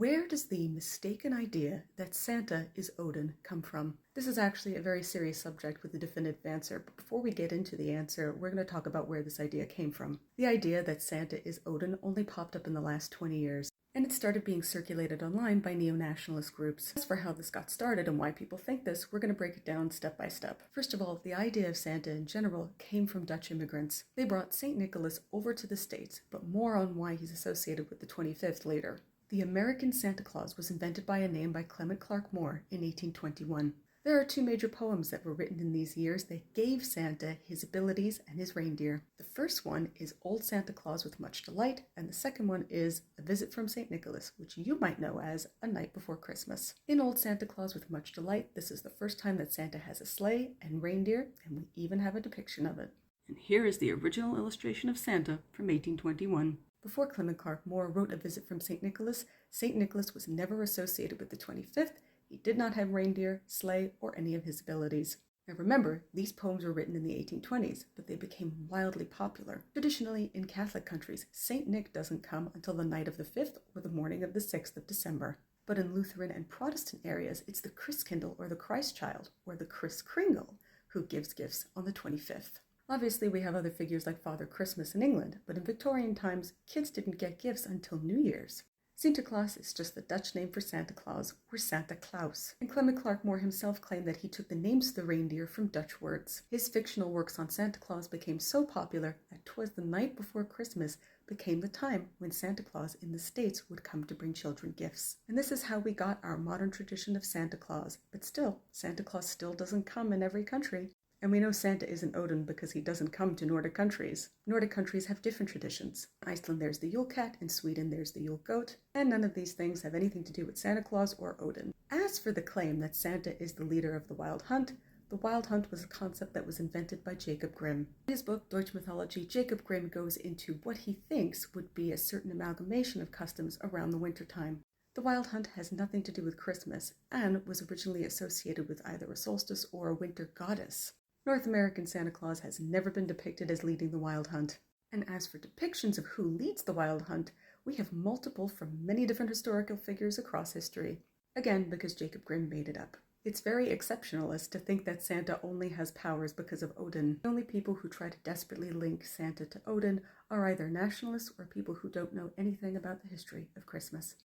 Where does the mistaken idea that Santa is Odin come from? This is actually a very serious subject with a definitive answer, but before we get into the answer, we're going to talk about where this idea came from. The idea that Santa is Odin only popped up in the last 20 years, and it started being circulated online by neo-nationalist groups. As for how this got started and why people think this, we're going to break it down step by step. First of all, the idea of Santa in general came from Dutch immigrants. They brought St. Nicholas over to the States, but more on why he's associated with the 25th later. The American Santa Claus was invented by a name by Clement Clarke Moore in 1821. There are two major poems that were written in these years that gave Santa his abilities and his reindeer. The first one is Old Santa Claus with Much Delight, and the second one is A Visit from St. Nicholas, which you might know as A Night Before Christmas. In Old Santa Claus with Much Delight, this is the first time that Santa has a sleigh and reindeer, and we even have a depiction of it. And here is the original illustration of Santa from 1821. Before Clement Clarke Moore wrote A Visit from St. Nicholas was never associated with the 25th. He did not have reindeer, sleigh, or any of his abilities. Now remember, these poems were written in the 1820s, but they became wildly popular. Traditionally, in Catholic countries, St. Nick doesn't come until the night of the 5th or the morning of the 6th of December. But in Lutheran and Protestant areas, it's the Christkindl or the Christ Child, or the Kris Kringle, who gives gifts on the 25th. Obviously, we have other figures like Father Christmas in England, but in Victorian times, kids didn't get gifts until New Year's. Sinterklaas is just the Dutch name for Santa Claus, or Santa Claus, and Clement Clarke Moore himself claimed that he took the names of the reindeer from Dutch words. His fictional works on Santa Claus became so popular that 'twas the night before Christmas became the time when Santa Claus in the States would come to bring children gifts. And this is how we got our modern tradition of Santa Claus, but still, Santa Claus still doesn't come in every country. And we know Santa isn't Odin because he doesn't come to Nordic countries. Nordic countries have different traditions. In Iceland there's the Yule Cat, in Sweden there's the Yule Goat, and none of these things have anything to do with Santa Claus or Odin. As for the claim that Santa is the leader of the Wild Hunt was a concept that was invented by Jacob Grimm. In his book, Deutsche Mythology, Jacob Grimm goes into what he thinks would be a certain amalgamation of customs around the wintertime. The Wild Hunt has nothing to do with Christmas, and was originally associated with either a solstice or a winter goddess. North American Santa Claus has never been depicted as leading the Wild Hunt. And as for depictions of who leads the Wild Hunt, we have multiple from many different historical figures across history. Again, because Jacob Grimm made it up. It's very exceptionalist to think that Santa only has powers because of Odin. The only people who try to desperately link Santa to Odin are either nationalists or people who don't know anything about the history of Christmas.